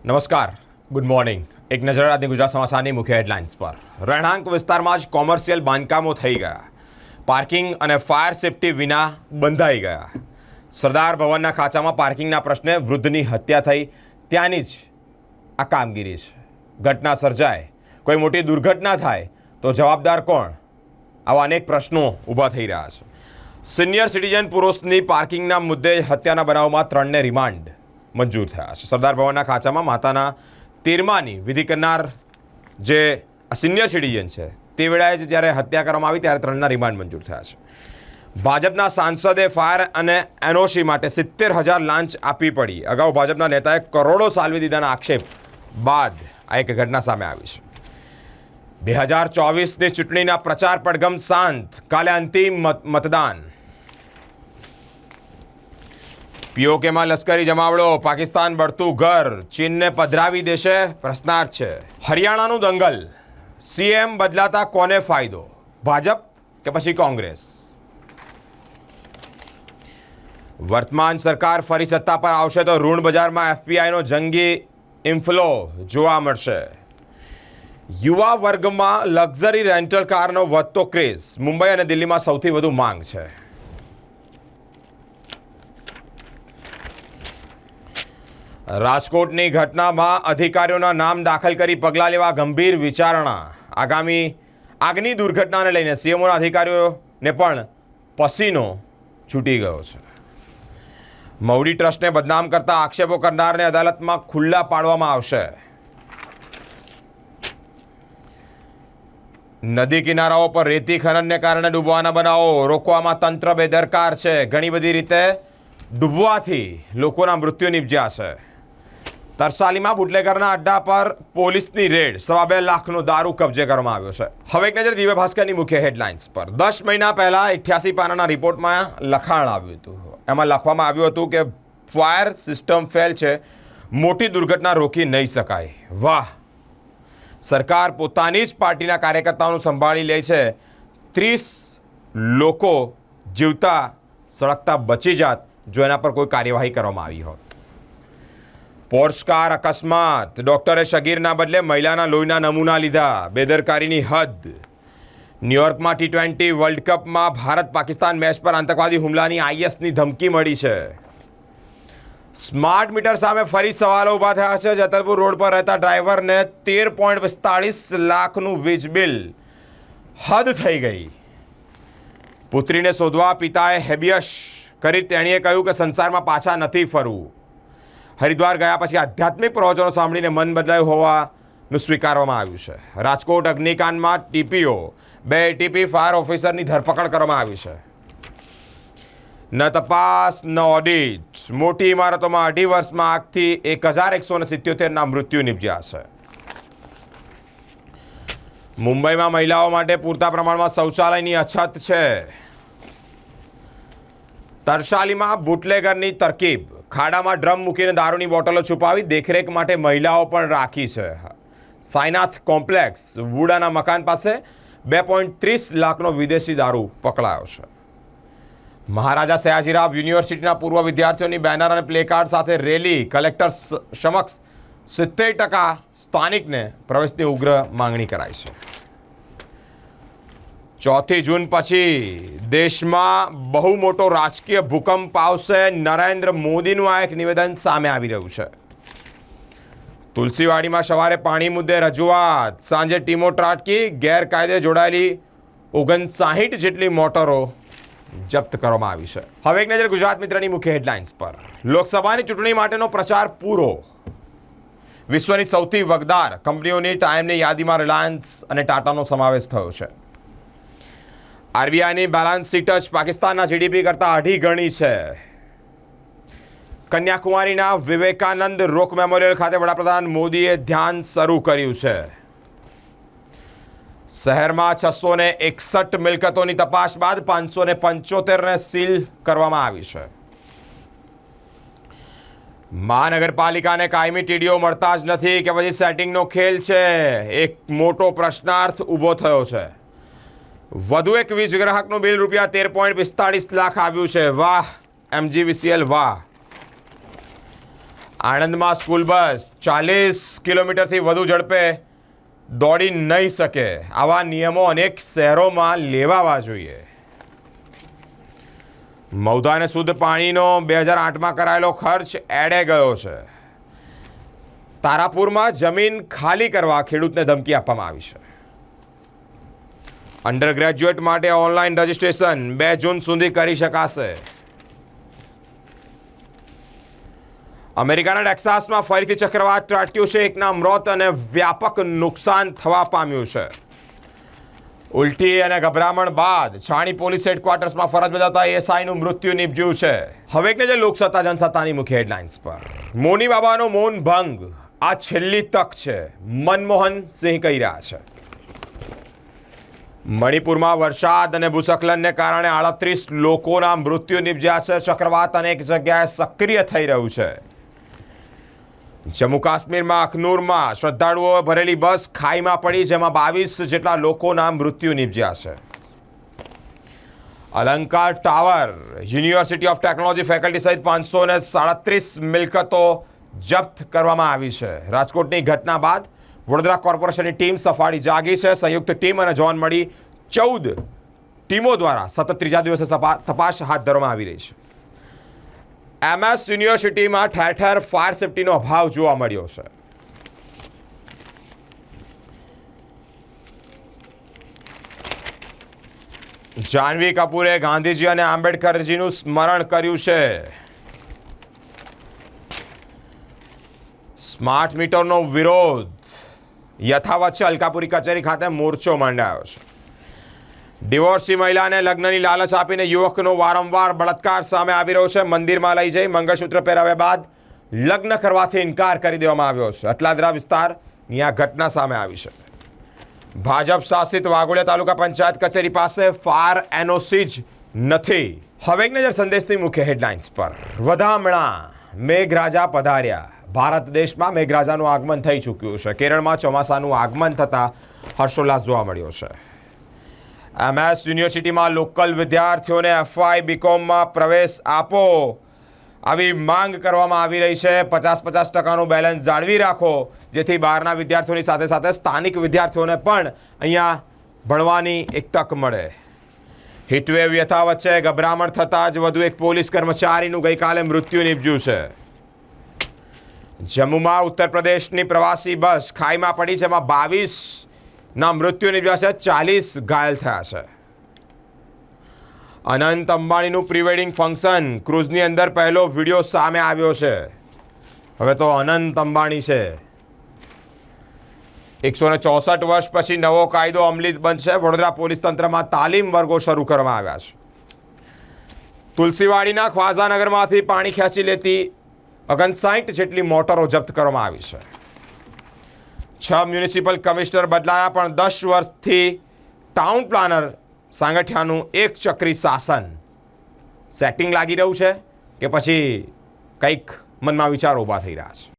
નમસ્કાર, good morning. એક નજર આજની ગુજરાત સમાચારની મુખ્ય હેડલાઇન્સ પર. રહેણાંક વિસ્તારમાં જ કોમર્શિયલ બાંધકામો થઈ ગયા. પાર્કિંગ અને ફાયર સેફટી વિના બંધાઈ ગયા. સરદાર ભવનના ખાંચામાં પાર્કિંગના પ્રશ્ને વૃદ્ધની હત્યા થઈ, ત્યાંની જ આ કામગીરી છે. ઘટના સર્જાય, કોઈ મોટી દુર્ઘટના થાય તો જવાબદાર કોણ? આવા અનેક પ્રશ્નો ઊભા થઈ રહ્યા છે. સિનિયર સિટીઝન પુરુષની પાર્કિંગના મુદ્દે હત્યાના બનાવમાં 3ને રિમાન્ડ મંજૂર થયા છે. સરદાર ભવનના ખાંચામાં માતાના તેરમાની વિધિ કરનાર જે સિનિયર સિટીઝન છે તે વેળાએ જ્યારે હત્યા કરવામાં આવી ત્યારે 3ના રિમાન્ડ મંજૂર થયા છે. ભાજપના સાંસદે ફાયર અને એનઓસી માટે 70,000 લાંચ આપવી પડી. અગાઉ ભાજપના નેતાએ કરોડો સાલવી દીધાના આક્ષેપ બાદ આ એક ઘટના સામે આવી છે. 2024ની ચૂંટણીના પ્રચાર પડઘમ શાંત, કાલે અંતિમ મતદાન. પીઓકેમાં લશ્કરી જમાવડો, પાકિસ્તાન બળતું ઘર, ચીનને પધરાવી દેશે? પ્રશ્નાર્થ છે. હરિયાણાનું દંગલ, સીએમ બદલાતા કોને ફાયદો? ભાજપ કે પછી કોંગ્રેસ? વર્તમાન સરકાર ફરી સત્તા પર આવશે તો ઋણ બજારમાં એફપીઆઈનો જંગી ઇન્ફ્લો જોવા મળશે. યુવા વર્ગમાં લક્ઝરી રેન્ટલ કારનો વધતો ક્રેઝ, મુંબઈ અને દિલ્હીમાં સૌથી વધુ માંગ છે. રાજકોટની ઘટનામાં અધિકારીઓના નામ દાખલ કરી પગલાં લેવા ગંભીર વિચારણા. આગામી આગની દુર્ઘટનાને લઈને સીએમઓના અધિકારીઓને પણ પસીનો છૂટી ગયો છે. મવડી ટ્રસ્ટને બદનામ કરતા આક્ષેપો કરનારને અદાલતમાં ખુલ્લા પાડવામાં આવશે. નદી કિનારાઓ પર રેતી ખનનને કારણે ડૂબવાના બનાવો રોકવામાં તંત્ર બેદરકાર છે. ઘણી બધી રીતે ડૂબવાથી લોકોના મૃત્યુ નિપજ્યા છે. તરસાલીમાં બુટલેગરના અડ્ડા પર પોલીસની રેડ, 2.5 લાખનો દારૂ કબજે કરવામાં આવ્યો છે. હવે એક નજર દિવ્ય ભાસ્કરની મુખ્ય હેડલાઇન્સ પર. 10 મહિના પહેલા 88 પાનાના રિપોર્ટમાં લખાણ આવ્યું હતું. એમાં લખવામાં આવ્યું હતું કે ફાયર સિસ્ટમ ફેલ છે, મોટી દુર્ઘટના રોકી નહીં શકાય. વાહ! સરકાર પોતાની જ પાર્ટીના કાર્યકર્તાઓનું સંભાળી લે છે. 30 લોકો જીવતા સળગતા બચી જાત જો એના પર કોઈ કાર્યવાહી કરવામાં આવી હોત. પોર્શ કાર અકસ્માત, ડોક્ટરે શગીરના બદલે મહિલાના લોહીના નમૂના લીધા, બેદરકારીની હદ. ન્યૂયોર્કમાં T20 વર્લ્ડ કપમાં ભારત પાકિસ્તાન મેચ પર આતંકવાદી હુમલાની આઈએસની ધમકી મળી છે. સ્માર્ટ મીટર સામે ફરી સવાલો ઊભા થયા છે. જતલપુર રોડ પર રહેતા ડ્રાઈવરને 13.45 લાખનું વીજ બિલ. હદ થઈ ગઈ. પુત્રીને શોધવા પિતાએ હેબિયસ કરી. તેણીએ કહ્યું કે સંસારમાં પાછા નથી ફરવું. હરિદ્વાર ગયા પછી આધ્યાત્મિક પ્રવચનો સાંભળીને મન બદલાયું હોવાનું સ્વીકારવામાં આવ્યું છે. રાજકોટ અગ્નિકાંડમાં ટીપીઓ, 2 એટીપી ફાયર ઓફિસરની ધરપકડ કરવામાં આવી છે. ન તપાસ ન ઓડિટ, મોટી ઇમારતોમાં 2.5 વર્ષમાં આગથી 1177ના મૃત્યુ નિપજ્યા છે. મુંબઈમાં મહિલાઓ માટે પૂરતા પ્રમાણમાં શૌચાલયની અછત છે. તરસાલીમાં બુટલેગરની તરકીબ, ખાડામાં ડ્રમ મૂકીને દારૂની બોટલો છુપાવી દેખરેખ માટે મહિલાઓ પણ રાખી છે. સાઈનાથ કોમ્પ્લેક્સ વુડાના મકાન પાસે 2.30 લાખનો વિદેશી દારૂ પકડાયો છે. મહારાજા સયાજીરાવ યુનિવર્સિટીના પૂર્વ વિદ્યાર્થીઓની બેનર અને પ્લેકાર્ડ સાથે રેલી, કલેક્ટર સમક્ષ 70% સ્થાનિકને પ્રવેશની ઉગ્ર માંગણી કરાઈ છે. 4 જૂન પછી દેશમાં બહુ મોટો રાજકીય ભૂકંપ આવશે. નરેન્દ્ર મોદીનું આ એક નિવેદન સામે આવી રહ્યું છે. તુલસીવાડીમાં સવારે પાણી મુદ્દે રજૂઆત, સાંજે ટીમો ત્રાટકી, ગેરકાયદે જોડાયેલી 59 જેટલી મોટરો જપ્ત કરવામાં આવી છે. હવે એક નજર ગુજરાત મિત્રની મુખ્ય હેડલાઇન્સ પર. લોકસભાની ચૂંટણી માટેનો પ્રચાર પૂરો. વિશ્વની સૌથી વગદાર કંપનીઓની ટાઈમની યાદીમાં રિલાયન્સ અને ટાટાનો સમાવેશ થયો છે. આરબીઆઈની બેલેન્સ શીટ જ પાકિસ્તાનના જીડીપી કરતાં 2.5 ગણી છે. કન્યાકુમારીના વિવેકાનંદ રોક મેમોરિયલ ખાતે વડાપ્રધાન મોદીએ ધ્યાન શરૂ કર્યું છે. શહેરમાં 661 મિલકતોની તપાસ બાદ 575ને સીલ કરવામાં આવી છે. મહાનગરપાલિકાને કાયમી ટીડીઓ મળતા જ નથી કે પછી સેટિંગનો ખેલ છે? એક મોટો પ્રશ્નાર્થ ઊભો થયો છે. વધુ એક વીજ ગ્રાહકનું બિલ રૂપિયા 13.45 લાખ આવ્યું છે. વાહ એમજીવીસીએલ, વાહ! આણંદમાં સ્કૂલ બસ 40 કિલોમીટરથી વધુ ઝડપે દોડી નહીં શકે. આવા નિયમો અનેક શહેરોમાં લેવાવા જોઈએ. મૌધાને શુદ્ધ પાણીનો 2008માં કરાયેલો ખર્ચ એડે ગયો છે. તારાપુરમાં જમીન ખાલી કરવા ખેડૂતને ધમકી આપવામાં આવી છે. અંડર ગ્રેજ્યુએટ માટે ઓનલાઈન રજીસ્ટ્રેશન 2 જૂન સુધી કરી શકાશે. અમેરિકાના ટેક્સાસમાં ફરીથી ચક્રવાત ત્રાટક્યું છે. એકના મોત અને વ્યાપક નુકસાન થવા પામ્યું છે. ઉલટી અને ગભરામણ બાદ છાણી પોલીસ હેડક્વાર્ટર્સમાં ફરજ બજાવતા એએસઆઈનું મૃત્યુ નિપજ્યું છે. હવે એક નજર લોકસત્તા જનસત્તાની મુખ્ય હેડલાઇન્સ પર. મોની બાબાનો મૌન ભંગ આ છેલ્લી તક છે, મનમોહન સિંહ કહી રહ્યા છે. મણિપુરમાં વરસાદ અને ભૂસ્ખલનને કારણે 38 લોકોના મૃત્યુ નિપજ્યા છે. ચક્રવાત અનેક જગ્યાએ સક્રિય થઈ રહ્યું છે. જમ્મુ કાશ્મીરમાં અખનૂરમાં શ્રદ્ધાળુઓએ ભરેલી બસ ખાઈમાં પડી, જેમાં 22 જેટલા લોકોના મૃત્યુ નિપજ્યા છે. અલંકાર tower, university of technology faculty સહિત 537 મિલકતો જપ્ત કરવામાં આવી છે. રાજકોટની ઘટના બાદ વડોદરા કોર્પોરેશનની ટીમ સફાળી જાગી છે. સંયુક્ત ટીમ અને જોન મળી 14 ટીમો દ્વારા સતત ત્રીજા દિવસે તપાસ હાથ ધરવામાં આવી રહી છે. MS યુનિવર્સિટીમાં ઠેર ઠેર ફાયર સેફટીનો અભાવ જોવા મળ્યો છે. જાહ્નવી કપૂરે ગાંધીજી અને આંબેડકરજીનું સ્મરણ કર્યું છે. સ્માર્ટ મીટરનો વિરોધ યથાવત છે. અલકાપુરી કચેરી ખાતે મોરચો માંડાયો છે. ડિવોર્સી મહિલાને લગ્નની લાલચ આપીને યુવકનો વારંવાર બળાત્કાર સામે આવી રહ્યો છે. મંદિરમાં લઈ જઈ મંગળસૂત્ર પહેરાવ્યા બાદ લગ્ન કરવાથી ઇનકાર કરી દેવામાં આવ્યો છે. અટલાદરા વિસ્તારની આ ઘટના સામે આવી છે. ભાજપ શાસિત વાઘોડિયા તાલુકા પંચાયત કચેરી પાસે ફાયર એનઓસી જ નથી. હવે એક નજર સંદેશની મુખ્ય હેડલાઇન્સ પર. વધામણા, મેઘરાજા પધાર્યા. ભારત દેશમાં મેઘરાજાનું આગમન થઈ ચૂક્યું છે. કેરળમાં ચોમાસાનું આગમન થતાં હર્ષોલ્લાસ જોવા મળ્યો છે. MS યુનિવર્સિટીમાં લોકલ વિદ્યાર્થીઓને FY BComમાં પ્રવેશ આપો, આવી માંગ કરવામાં આવી રહી છે. 50% બેલેન્સ જાળવી રાખો, જેથી બહારના વિદ્યાર્થીઓની સાથે સાથે સ્થાનિક વિદ્યાર્થીઓને પણ અહીંયા ભણવાની એક તક મળે. હીટવેવ યથાવત છે. ગભરામણ થતાં જ વધુ એક પોલીસ કર્મચારીનું ગઈકાલે મૃત્યુ નિપજ્યું છે. જમ્મુમાં ઉત્તર પ્રદેશની પ્રવાસી બસ ખાઈમાં પડી, જેમાં 22 ના મૃત્યુ નિપજ્યા છે. 40 ઘાયલ થયા છે. અનંત અંબાણીનું પ્રી વેડિંગ ફંક્શન, ક્રૂઝની અંદર પહેલો વિડીયો સામે આવ્યો છે. હવે તો અનંત અંબાણી છે. 164 વર્ષ પછી નવો કાયદો અમલી બનશે. વડોદરા પોલીસ તંત્રમાં તાલીમ વર્ગો શરૂ કરવામાં આવ્યા છે. તુલસીવાડીના ખ્વાઝાનગરમાંથી પાણી ખેંચી લેતી 59 જેટલી મોટરો જપ્ત કરવામાં આવી છે. 6 મ્યુનિસિપલ કમિશનર બદલાયા, પણ 10 વર્ષથી ટાઉન પ્લાનર સાંગઠિયાનું એક ચક્રી શાસન. સેટિંગ લાગી રહ્યું છે કે પછી કંઈક મનમાં વિચારો ઊભા થઈ રહ્યા છે?